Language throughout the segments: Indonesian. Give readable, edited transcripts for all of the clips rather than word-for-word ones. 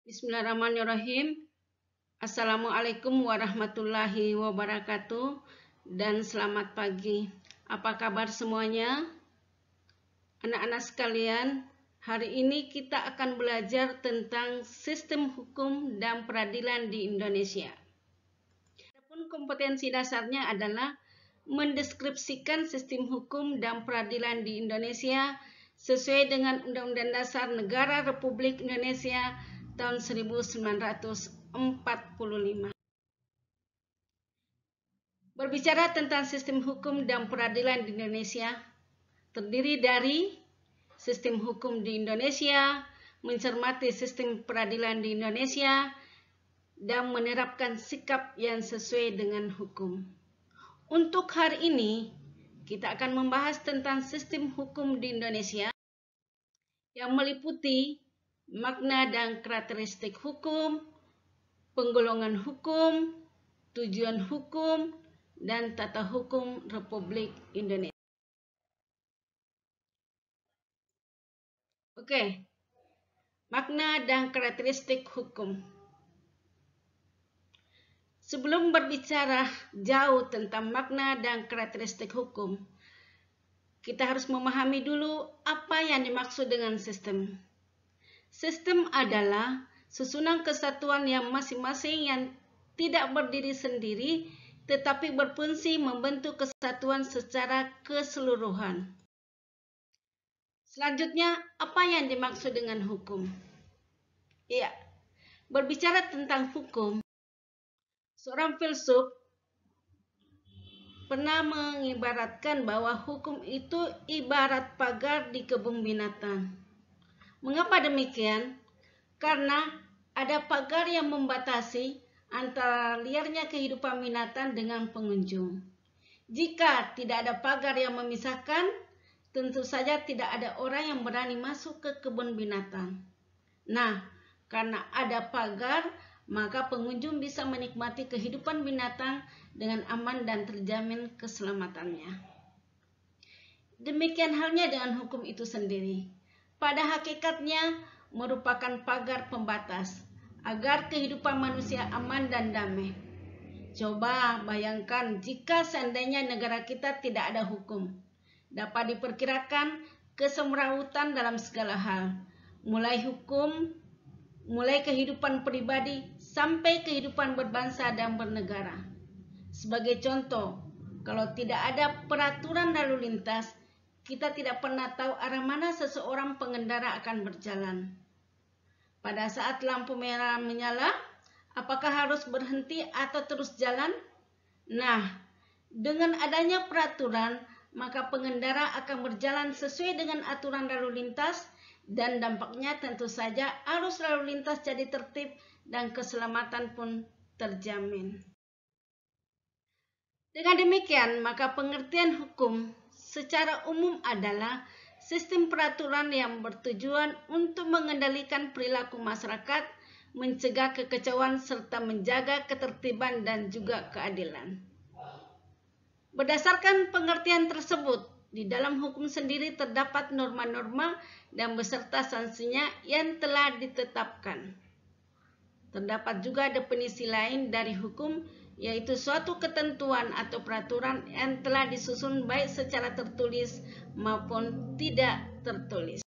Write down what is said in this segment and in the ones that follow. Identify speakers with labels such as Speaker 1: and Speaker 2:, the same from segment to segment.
Speaker 1: Bismillahirrahmanirrahim. Assalamualaikum warahmatullahi wabarakatuh dan selamat pagi. Apa kabar semuanya? Anak-anak sekalian, hari ini kita akan belajar tentang sistem hukum dan peradilan di Indonesia. Adapun kompetensi dasarnya adalah mendeskripsikan sistem hukum dan peradilan di Indonesia sesuai dengan Undang-Undang Dasar Negara Republik Indonesia tahun 1945. Berbicara tentang sistem hukum dan peradilan di Indonesia, terdiri dari sistem hukum di Indonesia, mencermati sistem peradilan di Indonesia, dan menerapkan sikap yang sesuai dengan hukum. Untuk hari ini, kita akan membahas tentang sistem hukum di Indonesia yang meliputi makna dan karakteristik hukum, penggolongan hukum, tujuan hukum, dan tata hukum Republik Indonesia. Oke, makna dan karakteristik hukum. Sebelum berbicara jauh tentang makna dan karakteristik hukum, kita harus memahami dulu apa yang dimaksud dengan sistem. Sistem adalah susunan kesatuan yang masing-masing yang tidak berdiri sendiri, tetapi berfungsi membentuk kesatuan secara keseluruhan. Selanjutnya, apa yang dimaksud dengan hukum? Ya, berbicara tentang hukum, seorang filsuf pernah mengibaratkan bahwa hukum itu ibarat pagar di kebun binatang. Mengapa demikian? Karena ada pagar yang membatasi antara liarnya kehidupan binatang dengan pengunjung. Jika tidak ada pagar yang memisahkan, tentu saja tidak ada orang yang berani masuk ke kebun binatang. Nah, karena ada pagar, maka pengunjung bisa menikmati kehidupan binatang dengan aman dan terjamin keselamatannya. Demikian halnya dengan hukum itu sendiri. Pada hakikatnya merupakan pagar pembatas agar kehidupan manusia aman dan damai. Coba bayangkan jika seandainya negara kita tidak ada hukum. Dapat diperkirakan kesemrawutan dalam segala hal, mulai hukum, mulai kehidupan pribadi sampai kehidupan berbangsa dan bernegara. Sebagai contoh, kalau tidak ada peraturan lalu lintas, kita tidak pernah tahu arah mana seseorang pengendara akan berjalan. Pada saat lampu merah menyala, apakah harus berhenti atau terus jalan? Nah, dengan adanya peraturan, maka pengendara akan berjalan sesuai dengan aturan lalu lintas dan dampaknya tentu saja arus lalu lintas jadi tertib dan keselamatan pun terjamin. Dengan demikian, maka pengertian hukum secara umum adalah sistem peraturan yang bertujuan untuk mengendalikan perilaku masyarakat, mencegah kekacauan, serta menjaga ketertiban dan juga keadilan. Berdasarkan pengertian tersebut, di dalam hukum sendiri terdapat norma-norma dan beserta sanksinya yang telah ditetapkan. Terdapat juga definisi lain dari hukum, yaitu suatu ketentuan atau peraturan yang telah disusun baik secara tertulis maupun tidak tertulis.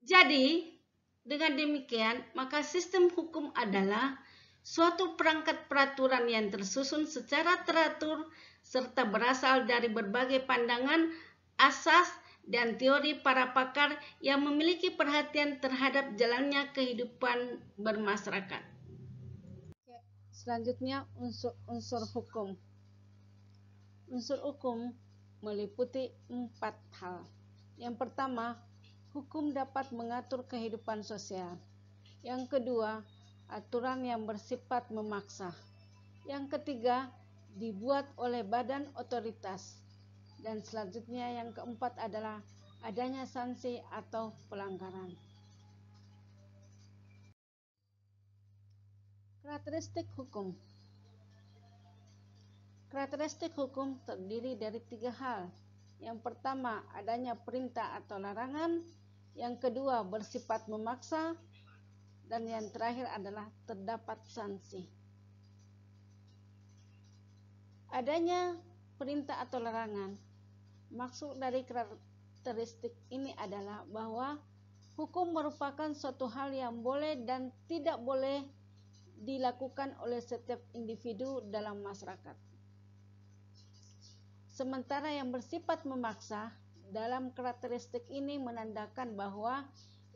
Speaker 1: Jadi, dengan demikian, maka sistem hukum adalah suatu perangkat peraturan yang tersusun secara teratur serta berasal dari berbagai pandangan, asas, dan teori para pakar yang memiliki perhatian terhadap jalannya kehidupan bermasyarakat. Selanjutnya, unsur hukum. Unsur hukum meliputi 4 hal. Yang pertama, hukum dapat mengatur kehidupan sosial. Yang kedua, aturan yang bersifat memaksa. Yang ketiga, dibuat oleh badan otoritas. Dan selanjutnya yang keempat adalah adanya sanksi atau pelanggaran. Karakteristik hukum. Karakteristik hukum terdiri dari 3 hal. Yang pertama, adanya perintah atau larangan. Yang kedua, bersifat memaksa. Dan yang terakhir adalah terdapat sanksi. Adanya perintah atau larangan. Maksud dari karakteristik ini adalah bahwa hukum merupakan suatu hal yang boleh dan tidak boleh dilakukan oleh setiap individu dalam masyarakat. Sementara yang bersifat memaksa dalam karakteristik ini menandakan bahwa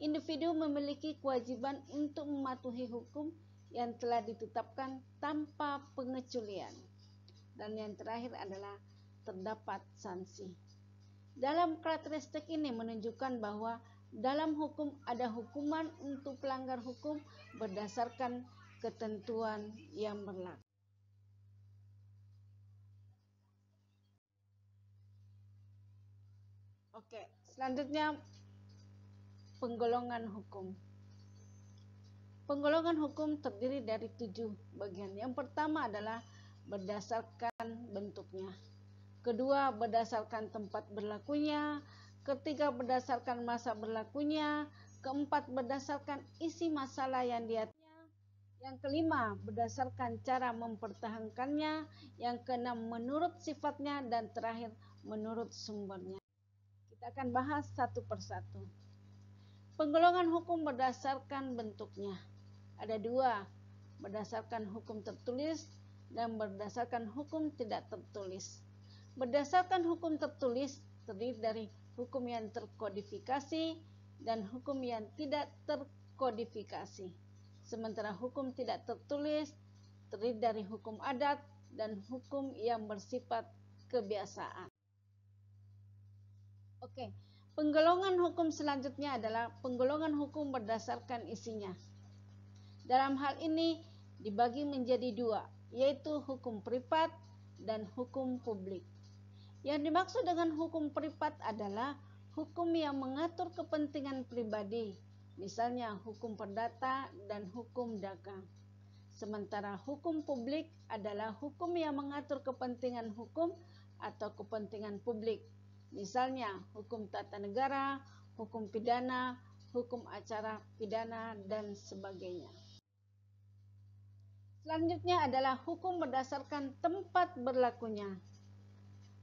Speaker 1: individu memiliki kewajiban untuk mematuhi hukum yang telah ditetapkan tanpa pengecualian. Dan yang terakhir adalah terdapat sanksi. Dalam karakteristik ini menunjukkan bahwa dalam hukum ada hukuman untuk pelanggar hukum berdasarkan ketentuan yang berlaku. Oke, selanjutnya penggolongan hukum. Penggolongan hukum terdiri dari 7 bagian. Yang pertama adalah berdasarkan bentuknya. Kedua, berdasarkan tempat berlakunya. Ketiga, berdasarkan masa berlakunya. Keempat, berdasarkan isi masalah yang diaturnya. Yang kelima, berdasarkan cara mempertahankannya. Yang keenam, menurut sifatnya. Dan terakhir, menurut sumbernya. Kita akan bahas satu persatu. Penggolongan hukum berdasarkan bentuknya. Ada 2, berdasarkan hukum tertulis dan berdasarkan hukum tidak tertulis. Berdasarkan hukum tertulis terdiri dari hukum yang terkodifikasi dan hukum yang tidak terkodifikasi. Sementara hukum tidak tertulis terdiri dari hukum adat dan hukum yang bersifat kebiasaan. Oke, penggolongan hukum selanjutnya adalah penggolongan hukum berdasarkan isinya. Dalam hal ini dibagi menjadi 2, yaitu hukum privat dan hukum publik. Yang dimaksud dengan hukum privat adalah hukum yang mengatur kepentingan pribadi, misalnya hukum perdata dan hukum dagang. Sementara hukum publik adalah hukum yang mengatur kepentingan hukum atau kepentingan publik, misalnya hukum tata negara, hukum pidana, hukum acara pidana, dan sebagainya. Selanjutnya adalah hukum berdasarkan tempat berlakunya.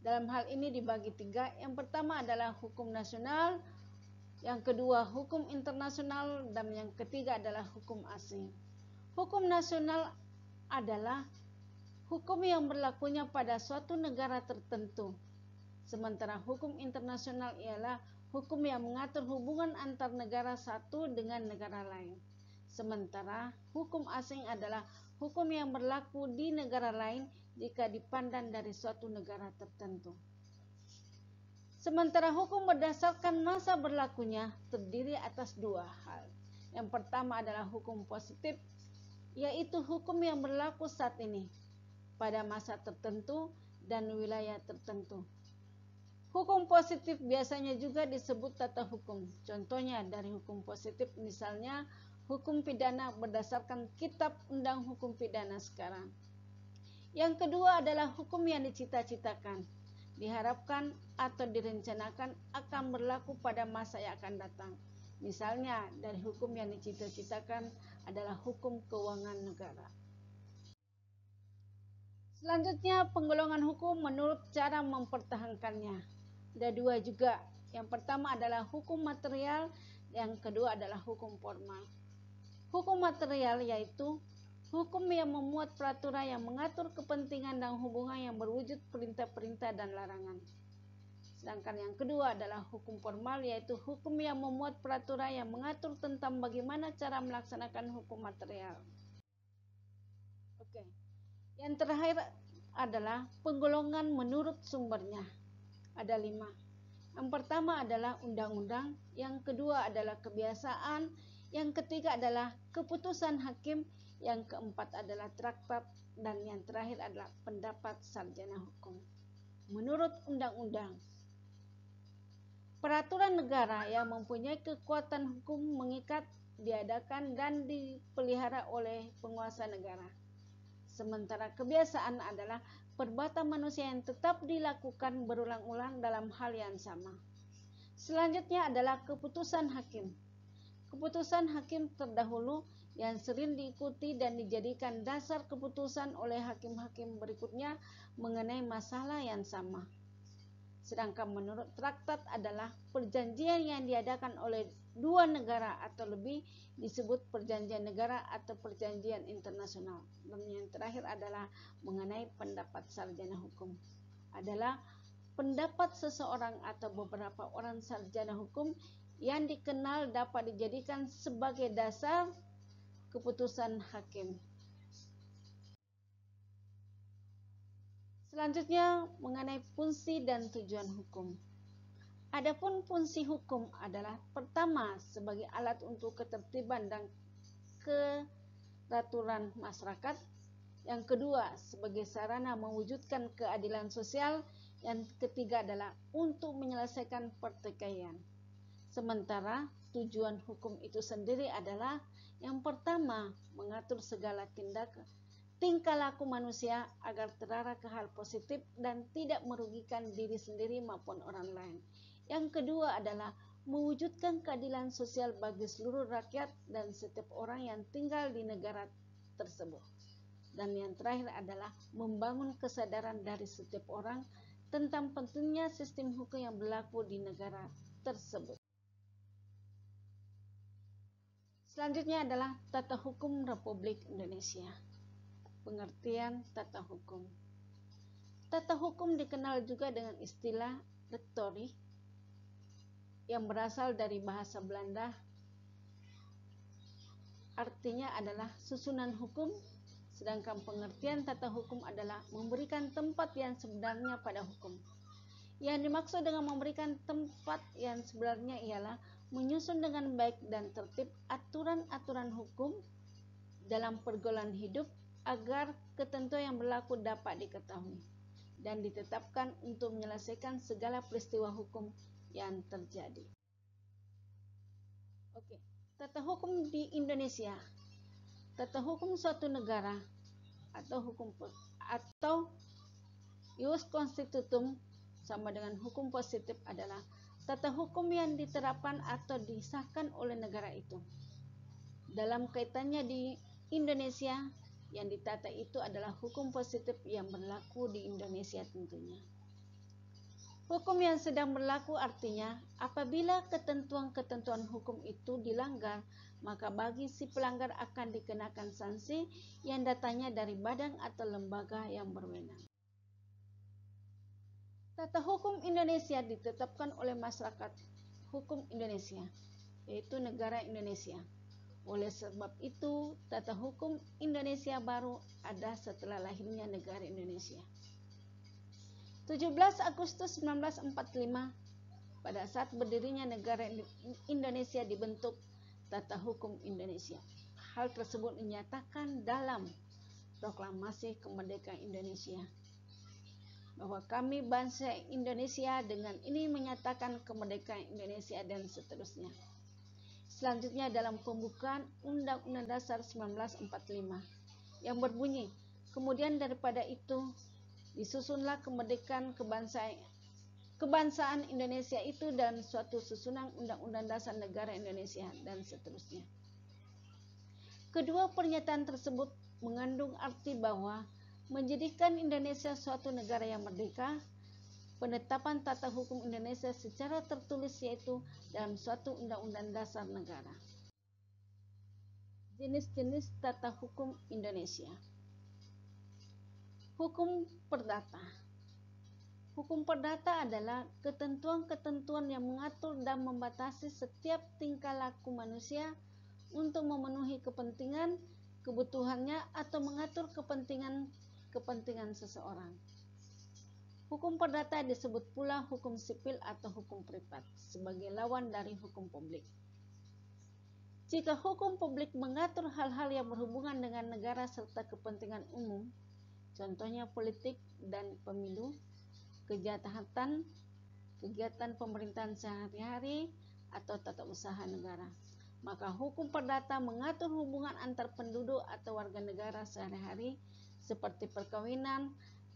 Speaker 1: Dalam hal ini dibagi 3. Yang pertama adalah hukum nasional, yang kedua hukum internasional, dan yang ketiga adalah hukum asing. Hukum nasional adalah hukum yang berlakunya pada suatu negara tertentu. Sementara hukum internasional ialah hukum yang mengatur hubungan antar negara satu dengan negara lain. Sementara hukum asing adalah hukum yang berlaku di negara lain jika dipandang dari suatu negara tertentu. Sementara hukum berdasarkan masa berlakunya terdiri atas 2 hal. Yang pertama adalah hukum positif, yaitu hukum yang berlaku saat ini, pada masa tertentu dan wilayah tertentu. Hukum positif biasanya juga disebut tata hukum. Contohnya dari hukum positif misalnya hukum pidana berdasarkan Kitab Undang Hukum Pidana sekarang. Yang kedua adalah hukum yang dicita-citakan, diharapkan atau direncanakan akan berlaku pada masa yang akan datang. Misalnya dari hukum yang dicita-citakan adalah hukum keuangan negara. Selanjutnya penggolongan hukum menurut cara mempertahankannya. Ada 2 juga. Yang pertama adalah hukum material, yang kedua adalah hukum formal. Hukum material yaitu hukum yang memuat peraturan yang mengatur kepentingan dan hubungan yang berwujud perintah-perintah dan larangan. Sedangkan yang kedua adalah hukum formal, yaitu hukum yang memuat peraturan yang mengatur tentang bagaimana cara melaksanakan hukum material. Oke. Yang terakhir adalah penggolongan menurut sumbernya. Ada 5. Yang pertama adalah undang-undang, yang kedua adalah kebiasaan, yang ketiga adalah keputusan hakim, yang keempat adalah traktat, dan yang terakhir adalah pendapat sarjana hukum. Menurut undang-undang, peraturan negara yang mempunyai kekuatan hukum mengikat, diadakan, dan dipelihara oleh penguasa negara. Sementara kebiasaan adalah perbuatan manusia yang tetap dilakukan berulang-ulang dalam hal yang sama. Selanjutnya adalah keputusan hakim. Keputusan hakim terdahulu yang sering diikuti dan dijadikan dasar keputusan oleh hakim-hakim berikutnya mengenai masalah yang sama. Sedangkan menurut traktat adalah perjanjian yang diadakan oleh dua negara atau lebih disebut perjanjian negara atau perjanjian internasional. Dan yang terakhir adalah mengenai pendapat sarjana hukum. Adalah pendapat seseorang atau beberapa orang sarjana hukum yang dikenal dapat dijadikan sebagai dasar keputusan hakim. Selanjutnya mengenai fungsi dan tujuan hukum. Adapun fungsi hukum adalah pertama sebagai alat untuk ketertiban dan keteraturan masyarakat, yang kedua sebagai sarana mewujudkan keadilan sosial, yang ketiga adalah untuk menyelesaikan pertikaian. Sementara tujuan hukum itu sendiri adalah yang pertama mengatur segala tingkah laku manusia agar terarah ke hal positif dan tidak merugikan diri sendiri maupun orang lain. Yang kedua adalah mewujudkan keadilan sosial bagi seluruh rakyat dan setiap orang yang tinggal di negara tersebut. Dan yang terakhir adalah membangun kesadaran dari setiap orang tentang pentingnya sistem hukum yang berlaku di negara tersebut. Selanjutnya adalah tata hukum Republik Indonesia. Pengertian tata hukum. Tata hukum dikenal juga dengan istilah rectory yang berasal dari bahasa Belanda. Artinya adalah susunan hukum, sedangkan pengertian tata hukum adalah memberikan tempat yang sebenarnya pada hukum. Yang dimaksud dengan memberikan tempat yang sebenarnya ialah menyusun dengan baik dan tertib aturan-aturan hukum dalam pergaulan hidup agar ketentuan yang berlaku dapat diketahui dan ditetapkan untuk menyelesaikan segala peristiwa hukum yang terjadi. Oke, tata hukum di Indonesia. Tata hukum suatu negara atau ius constitutum sama dengan hukum positif adalah tata hukum yang diterapkan atau disahkan oleh negara itu. Dalam kaitannya di Indonesia, yang ditata itu adalah hukum positif yang berlaku di Indonesia tentunya. Hukum yang sedang berlaku artinya apabila ketentuan-ketentuan hukum itu dilanggar, maka bagi si pelanggar akan dikenakan sanksi yang datangnya dari badan atau lembaga yang berwenang. Tata hukum Indonesia ditetapkan oleh masyarakat hukum Indonesia, yaitu negara Indonesia. Oleh sebab itu, tata hukum Indonesia baru ada setelah lahirnya negara Indonesia. 17 Agustus 1945, pada saat berdirinya negara Indonesia dibentuk tata hukum Indonesia. Hal tersebut dinyatakan dalam Proklamasi Kemerdekaan Indonesia, bahwa kami bangsa Indonesia dengan ini menyatakan kemerdekaan Indonesia dan seterusnya. Selanjutnya dalam pembukaan Undang-Undang Dasar 1945 yang berbunyi, kemudian daripada itu disusunlah kemerdekaan kebangsaan Indonesia itu dalam suatu susunan Undang-Undang Dasar Negara Indonesia dan seterusnya. Kedua pernyataan tersebut mengandung arti bahwa menjadikan Indonesia suatu negara yang merdeka, penetapan tata hukum Indonesia secara tertulis yaitu dalam suatu undang-undang dasar negara. Jenis-jenis tata hukum Indonesia. Hukum perdata. Hukum perdata adalah ketentuan-ketentuan yang mengatur dan membatasi setiap tingkah laku manusia untuk memenuhi kepentingan, kebutuhannya atau mengatur kepentingan seseorang. Hukum perdata disebut pula hukum sipil atau hukum privat sebagai lawan dari hukum publik. Jika hukum publik mengatur hal-hal yang berhubungan dengan negara serta kepentingan umum, contohnya politik dan pemilu, kegiatan pemerintahan sehari-hari atau tata usaha negara, maka hukum perdata mengatur hubungan antar penduduk atau warga negara sehari-hari seperti perkawinan,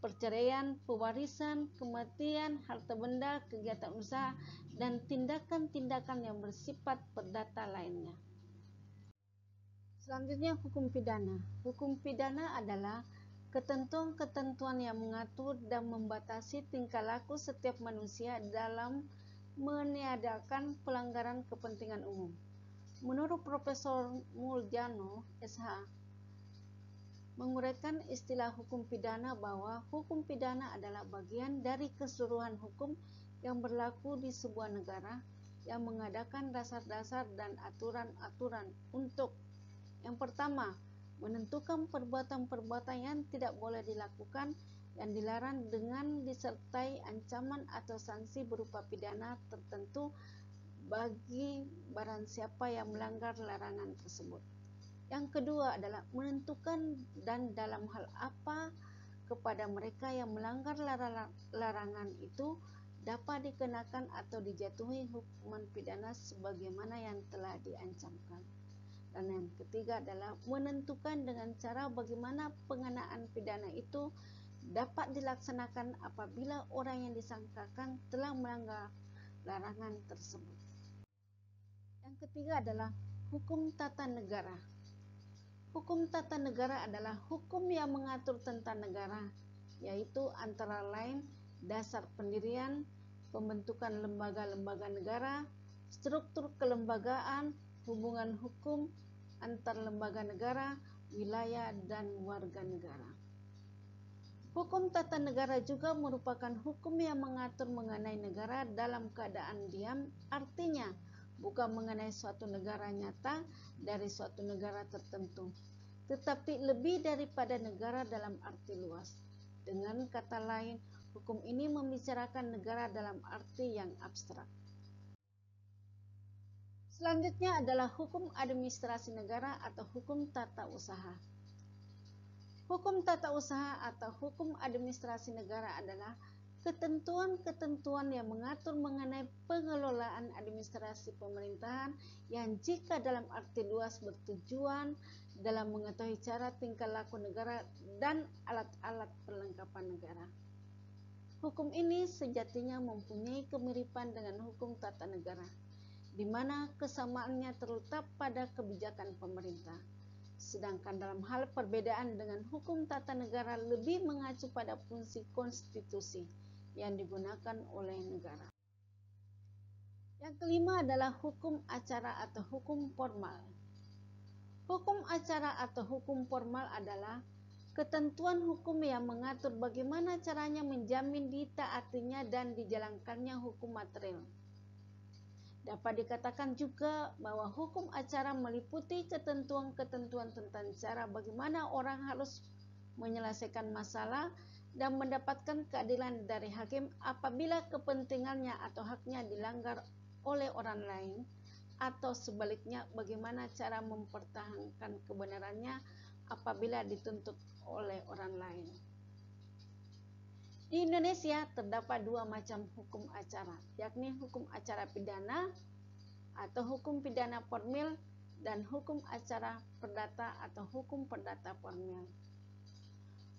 Speaker 1: perceraian, pewarisan, kematian, harta benda, kegiatan usaha, dan tindakan-tindakan yang bersifat perdata lainnya. Selanjutnya, hukum pidana. Hukum pidana adalah ketentuan-ketentuan yang mengatur dan membatasi tingkah laku setiap manusia dalam meniadakan pelanggaran kepentingan umum. Menurut Profesor Muljano, SH, menguraikan istilah hukum pidana bahwa hukum pidana adalah bagian dari keseluruhan hukum yang berlaku di sebuah negara yang mengadakan dasar-dasar dan aturan-aturan untuk yang pertama, menentukan perbuatan-perbuatan yang tidak boleh dilakukan yang dilarang dengan disertai ancaman atau sanksi berupa pidana tertentu bagi barang siapa yang melanggar larangan tersebut. Yang kedua adalah menentukan dan dalam hal apa kepada mereka yang melanggar larangan itu dapat dikenakan atau dijatuhi hukuman pidana sebagaimana yang telah diancamkan. Dan yang ketiga adalah menentukan dengan cara bagaimana pengenaan pidana itu dapat dilaksanakan apabila orang yang disangkakan telah melanggar larangan tersebut. Yang ketiga adalah hukum tata negara. Hukum tata negara adalah hukum yang mengatur tentang negara, yaitu antara lain dasar pendirian, pembentukan lembaga-lembaga negara, struktur kelembagaan, hubungan hukum antar lembaga negara, wilayah, dan warga negara. Hukum tata negara juga merupakan hukum yang mengatur mengenai negara dalam keadaan diam, artinya bukan mengenai suatu negara nyata dari suatu negara tertentu, tetapi lebih daripada negara dalam arti luas. Dengan kata lain, hukum ini membicarakan negara dalam arti yang abstrak. Selanjutnya adalah hukum administrasi negara atau hukum tata usaha. Hukum tata usaha atau hukum administrasi negara adalah ketentuan-ketentuan yang mengatur mengenai pengelolaan administrasi pemerintahan yang jika dalam arti luas bertujuan dalam mengetahui cara tingkah laku negara dan alat-alat perlengkapan negara. Hukum ini sejatinya mempunyai kemiripan dengan hukum tata negara, di mana kesamaannya terletak pada kebijakan pemerintah. Sedangkan dalam hal perbedaan dengan hukum tata negara lebih mengacu pada fungsi konstitusi yang digunakan oleh negara. Yang kelima adalah hukum acara atau hukum formal. Hukum acara atau hukum formal adalah ketentuan hukum yang mengatur bagaimana caranya menjamin ditaatinya dan dijalankannya hukum material. Dapat dikatakan juga bahwa hukum acara meliputi ketentuan-ketentuan tentang cara bagaimana orang harus menyelesaikan masalah dan mendapatkan keadilan dari hakim apabila kepentingannya atau haknya dilanggar oleh orang lain, atau sebaliknya bagaimana cara mempertahankan kebenarannya apabila dituntut oleh orang lain. Di Indonesia terdapat dua macam hukum acara, yakni hukum acara pidana atau hukum pidana formil dan hukum acara perdata atau hukum perdata formil.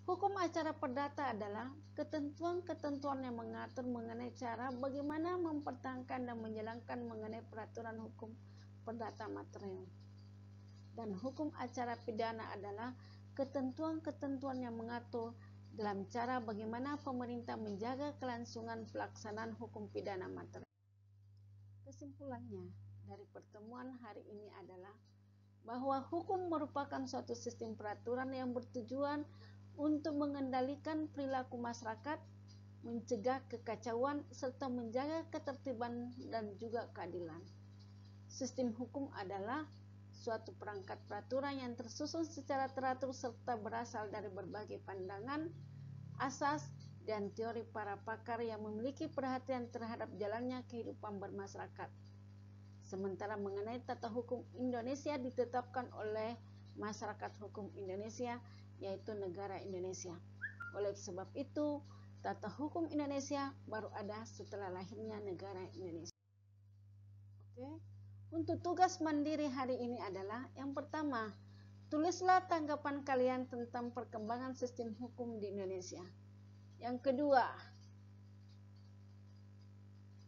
Speaker 1: Hukum acara perdata adalah ketentuan-ketentuan yang mengatur mengenai cara bagaimana mempertahankan dan menjalankan mengenai peraturan hukum perdata material. Dan hukum acara pidana adalah ketentuan-ketentuan yang mengatur dalam cara bagaimana pemerintah menjaga kelangsungan pelaksanaan hukum pidana material. Kesimpulannya dari pertemuan hari ini adalah bahwa hukum merupakan suatu sistem peraturan yang bertujuan untuk mengendalikan perilaku masyarakat, mencegah kekacauan, serta menjaga ketertiban dan juga keadilan. Sistem hukum adalah suatu perangkat peraturan yang tersusun secara teratur serta berasal dari berbagai pandangan, asas, dan teori para pakar yang memiliki perhatian terhadap jalannya kehidupan bermasyarakat. Sementara mengenai tata hukum Indonesia ditetapkan oleh masyarakat hukum Indonesia, yaitu negara Indonesia. Oleh sebab itu, tata hukum Indonesia baru ada setelah lahirnya negara Indonesia. Oke. Untuk tugas mandiri hari ini adalah yang pertama, tulislah tanggapan kalian tentang perkembangan sistem hukum di Indonesia. Yang kedua,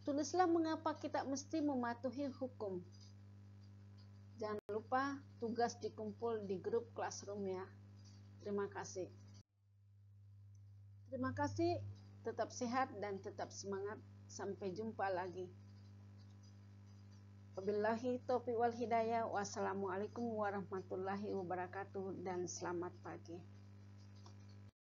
Speaker 1: Tulislah mengapa kita mesti mematuhi hukum. Jangan lupa tugas dikumpul di grup Classroom ya. Terima kasih. Terima kasih, tetap sehat dan tetap semangat. Sampai jumpa lagi. Wabillahi taufiq wal hidayah. Wassalamualaikum warahmatullahi wabarakatuh dan selamat pagi.